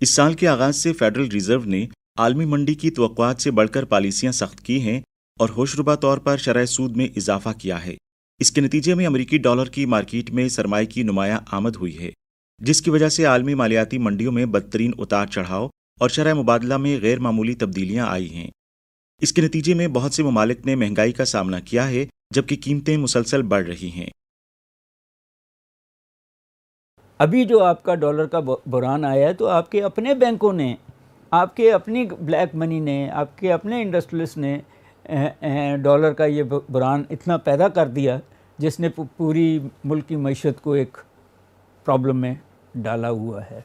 इस साल के आगाज से फेडरल रिजर्व ने आलमी मंडी की तवक्कुआत से बढ़कर पॉलिसियां सख्त की हैं और होशरुबा तौर पर शरह सूद में इजाफा किया है। इसके नतीजे में अमरीकी डॉलर की मार्केट में सरमाए की नुमायां आमद हुई है, जिसकी वजह से आलमी मालियाती मंडियों में बदतरीन उतार चढ़ाव और शरह मुबादला में गैर मामूली तब्दीलियां आई हैं। इसके नतीजे में बहुत से ममालिक ने महंगाई का सामना किया है, जबकि कीमतें मुसलसल बढ़ रही हैं। अभी जो आपका डॉलर का बुरान आया है, तो आपके अपने बैंकों ने, आपके अपनी ब्लैक मनी ने, आपके अपने इंडस्ट्रियलिस्ट ने डॉलर का ये बुरान इतना पैदा कर दिया जिसने पूरी मुल्क की मईशत को एक प्रॉब्लम में डाला हुआ है।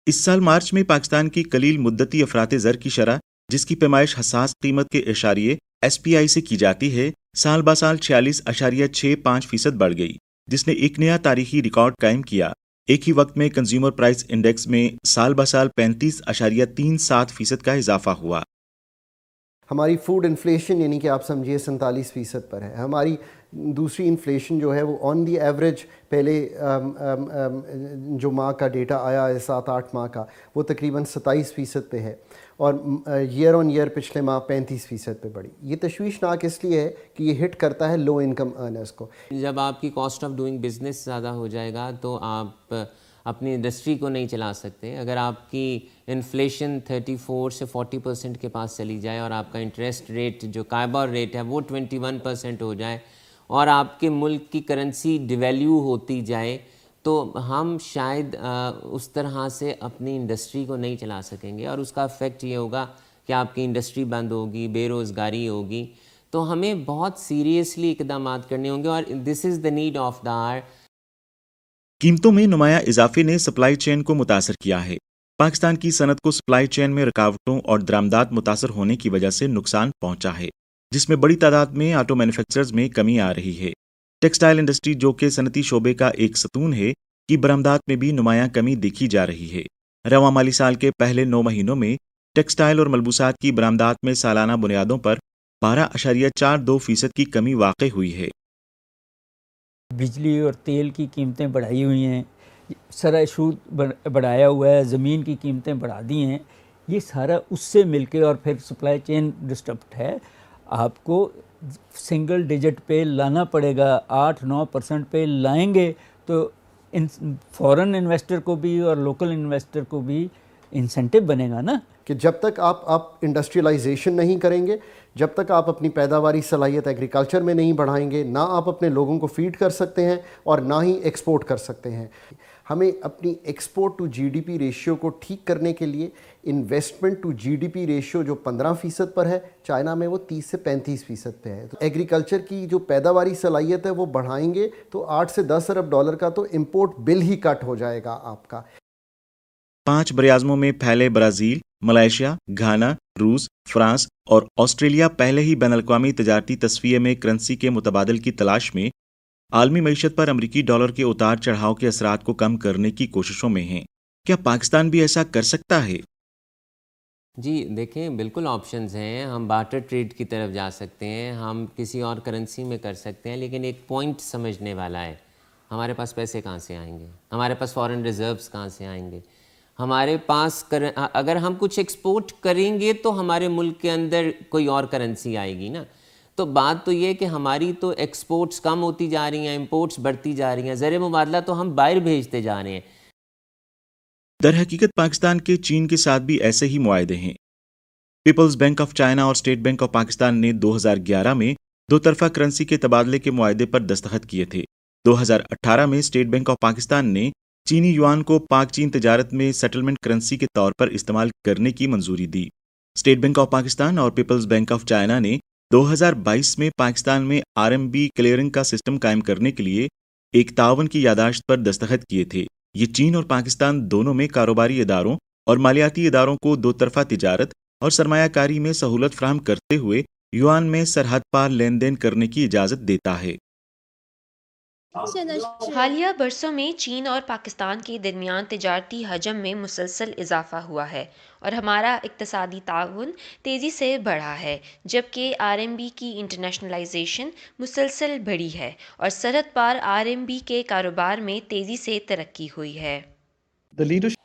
इस साल मार्च में पाकिस्तान की कलील मुद्दती अफरात ज़र की शरह, जिसकी पैमाइश हसास कीमत के इशारिये SPI से की जाती है, साल ब साल 46.65% बढ़ गई, जिसने एक नया तारीखी रिकॉर्ड कायम किया। एक ही वक्त में कंज्यूमर प्राइस इंडेक्स में साल ब साल 35.37% का इजाफा हुआ। हमारी फूड इन्फ्लेशन यानी कि आप समझिए 47% पर है। हमारी दूसरी इन्फ्लेशन जो है वो ऑन दी एवरेज पहले जो माह का डेटा आया है 7-8 माह का, वो तकरीबन 27% पे है और ईयर ऑन ईयर पिछले माह 35% पे बढ़ी। ये तशवीशनाक इसलिए है कि ये हिट करता है लो इनकम अर्नर्स को। जब आपकी कॉस्ट ऑफ डूइंग बिजनेस ज़्यादा हो जाएगा तो आप अपनी इंडस्ट्री को नहीं चला सकते। अगर आपकी इन्फ्लेशन 34 से 40% के पास चली जाए और आपका इंटरेस्ट रेट जो कायबा रेट है वो 21% हो जाए और आपके मुल्क की करेंसी डिवैल्यू होती जाए, तो हम शायद उस तरह से अपनी इंडस्ट्री को नहीं चला सकेंगे और उसका इफ़ेक्ट ये होगा कि आपकी इंडस्ट्री बंद होगी, बेरोज़गारी होगी। तो हमें बहुत सीरियसली इक़दामात करने होंगे और this is the need of the hour. कीमतों में नुमाया इजाफे ने सप्लाई चेन को मुतासर किया है। पाकिस्तान की सनत को सप्लाई चेन में रुकावटों और दरामदात मुतासर होने की वजह से नुकसान पहुंचा है, जिसमें बड़ी तादाद में ऑटो मैन्युफैक्चरर्स में कमी आ रही है। टेक्सटाइल इंडस्ट्री, जो कि सनती शोबे का एक सतून है, की बरामदात में भी नुमाया कमी देखी जा रही है। रवां माली साल के पहले 9 महीनों में टेक्सटाइल और मलबूसात की बरामदात में सालाना बुनियादों पर 12.42% की कमी वाक़ई हुई है। बिजली और तेल की कीमतें बढ़ाई हुई हैं, शरह सूद बढ़ाया हुआ है, ज़मीन की कीमतें बढ़ा दी हैं। ये सारा उससे मिलके और फिर सप्लाई चेन डिस्टर्ब्ड है। आपको सिंगल डिजिट पे लाना पड़ेगा, 8-9% पे लाएंगे तो इन फॉरेन इन्वेस्टर को भी और लोकल इन्वेस्टर को भी इंसेंटिव बनेगा ना, कि जब तक आप इंडस्ट्रियलाइजेशन नहीं करेंगे, जब तक आप अपनी पैदावारी सलाहियत एग्रीकल्चर में नहीं बढ़ाएंगे, ना आप अपने लोगों को फीड कर सकते हैं और ना ही एक्सपोर्ट कर सकते हैं। हमें अपनी एक्सपोर्ट टू GDP रेशियो को ठीक करने के लिए इन्वेस्टमेंट टू GDP रेशियो जो 15% पर है, चाइना में वो 30 से 35% पे है। तो एग्रीकल्चर की जो पैदावारी सलाहियत है वो बढ़ाएंगे तो 8 से 10 अरब डॉलर का तो इम्पोर्ट बिल ही कट हो जाएगा आपका। 5 बरआज़मों में फैले ब्राज़ील, मलेशिया, घाना, रूस, फ्रांस और ऑस्ट्रेलिया पहले ही बैनुल-अक़वामी तजारती तस्फ़िये में करेंसी के मुतबादिल की तलाश में आलमी मईशत पर अमरीकी डॉलर के उतार चढ़ाव के असरात को कम करने की कोशिशों में हैं। क्या पाकिस्तान भी ऐसा कर सकता है? जी देखें, बिल्कुल ऑप्शंस हैं। हम बार्टर ट्रेड की तरफ जा सकते हैं, हम किसी और करेंसी में कर सकते हैं, लेकिन एक पॉइंट समझने वाला है, हमारे पास पैसे कहाँ से आएंगे, हमारे पास फॉरेन रिजर्व्स कहाँ से आएंगे, हमारे पास अगर हम कुछ एक्सपोर्ट करेंगे तो हमारे मुल्क के अंदर कोई और करेंसी आएगी ना। तो बात तो ये कि हमारी तो एक्सपोर्ट्स कम होती जा रही हैं, इंपोर्ट्स बढ़ती जा रही हैं, ज़र मुबादला तो हम बाहर भेजते जा रहे हैं। दर हकीकत पाकिस्तान के चीन के साथ भी ऐसे ही मुआहदे हैं। पीपल्स बैंक ऑफ चाइना और स्टेट बैंक ऑफ पाकिस्तान ने 2011 में दो तरफा करेंसी के तबादले के मुआहदे पर दस्तखत किए थे। 2018 में स्टेट बैंक ऑफ पाकिस्तान ने चीनी युआन को पाक चीन तजारत में सेटलमेंट करेंसी के तौर पर इस्तेमाल करने की मंजूरी दी। स्टेट बैंक ऑफ पाकिस्तान और पीपल्स बैंक ऑफ चाइना ने 2022 में पाकिस्तान में RMB क्लियरिंग का सिस्टम कायम करने के लिए एक ताउन की यादाश्त पर दस्तखत किए थे। ये चीन और पाकिस्तान दोनों में कारोबारी इदारों और मालियाती इदारों को दो तरफा तिजारत और सरमायाकारी में सहूलत फराहम करते हुए युआन में सरहद पार लेन देन करने की इजाज़त देता है। हालिया बरसों में चीन और पाकिस्तान के दरमियान तिजारती हजम में मुसलसल इजाफा हुआ है और हमारा इक्तसादी ताउन तेज़ी से बढ़ा है, जबकि RMB की इंटरनेशनलाइजेशन मुसलसल बढ़ी है और सरहद पार RMB के कारोबार में तेज़ी से तरक्की हुई है।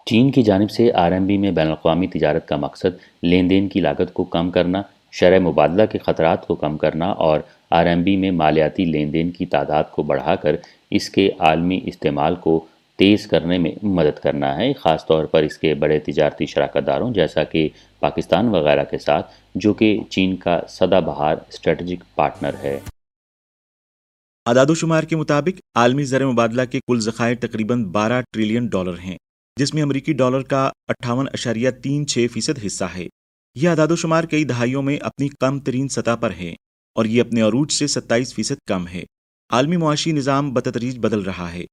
چین کی جانب سے RMB میں بین الاقوامی تجارت کا مقصد لین دین کی لاگت کو کم کرنا، شرح مبادلہ کے خطرات کو کم کرنا اور RMB میں مالیاتی لین دین کی تعداد کو بڑھا کر اس کے عالمی استعمال کو تیز کرنے میں مدد کرنا ہے، خاص طور پر اس کے بڑے تجارتی شراکت داروں جیسا کہ پاکستان وغیرہ کے ساتھ، جو کہ چین کا سدا بہار اسٹریٹجک پارٹنر ہے۔ اعداد و شمار کے مطابق عالمی زر مبادلہ کے کل ذخائر تقریباً $12 ٹریلین ہیں، جس میں امریکی ڈالر کا 58.36% حصہ ہے۔ یہ اعداد و شمار کئی دہائیوں میں اپنی کم ترین سطح پر ہے اور یہ اپنے عروج سے 27% کم ہے۔ عالمی معاشی نظام بتدریج بدل رہا ہے۔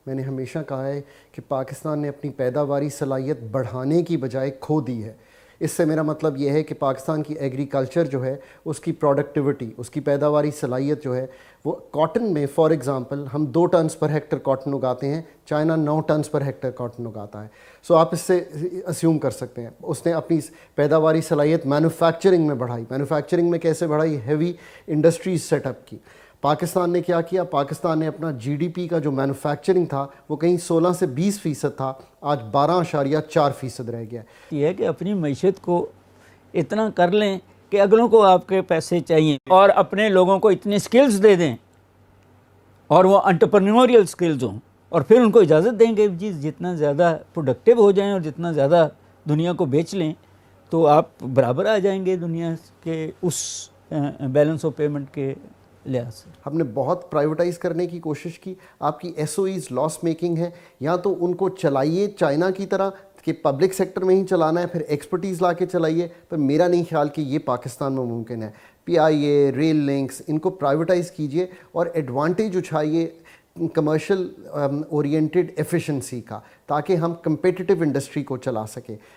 میں نے ہمیشہ کہا ہے کہ پاکستان نے اپنی پیداواری صلاحیت بڑھانے کی بجائے کھو دی ہے۔ اس سے میرا مطلب یہ ہے کہ پاکستان کی ایگریکلچر جو ہے، اس کی پروڈکٹیوٹی، اس کی پیداواری صلاحیت جو ہے، وہ کاٹن میں فار ایگزامپل ہم 2 ٹنز پر ہیکٹر کاٹن اگاتے ہیں، چائنا 9 ٹنز پر ہیکٹر کاٹن اگاتا ہے۔ سو آپ اس سے اسیوم کر سکتے ہیں اس نے اپنی پیداواری صلاحیت مینوفیکچرنگ میں بڑھائی۔ مینوفیکچرنگ میں کیسے بڑھائی؟ ہیوی انڈسٹریز سیٹ اپ کی۔ پاکستان نے کیا کیا؟ پاکستان نے اپنا GDP کا جو مینوفیکچرنگ تھا وہ کہیں 16 سے 20% تھا، آج 12.4% رہ گیا۔ یہ ہے کہ اپنی معیشت کو اتنا کر لیں کہ اگلوں کو آپ کے پیسے چاہیے اور اپنے لوگوں کو اتنے سکلز دے دیں اور وہ انٹرپرینوریل سکلز ہوں، اور پھر ان کو اجازت دیں کہ جی جتنا زیادہ پروڈکٹیو ہو جائیں اور جتنا زیادہ دنیا کو بیچ لیں تو آپ برابر آ جائیں گے دنیا کے اس بیلنس آف پیمنٹ کے لحاظ سے۔ ہم نے بہت پرائیویٹائز کرنے کی کوشش کی۔ آپ کی SOEs لاس میکنگ ہے، یا تو ان کو چلائیے چائنا کی طرح کہ پبلک سیکٹر میں ہی چلانا ہے، پھر ایکسپرٹیز لا کے چلائیے، پر میرا نہیں خیال کہ یہ پاکستان میں ممکن ہے۔ PIA، ریل لنکس، ان کو پرائیویٹائز کیجئے اور ایڈوانٹیج اٹھائیے کمرشل اورینٹڈ ایفیشنسی کا، تاکہ ہم کمپیٹیٹیو انڈسٹری کو چلا سکیں۔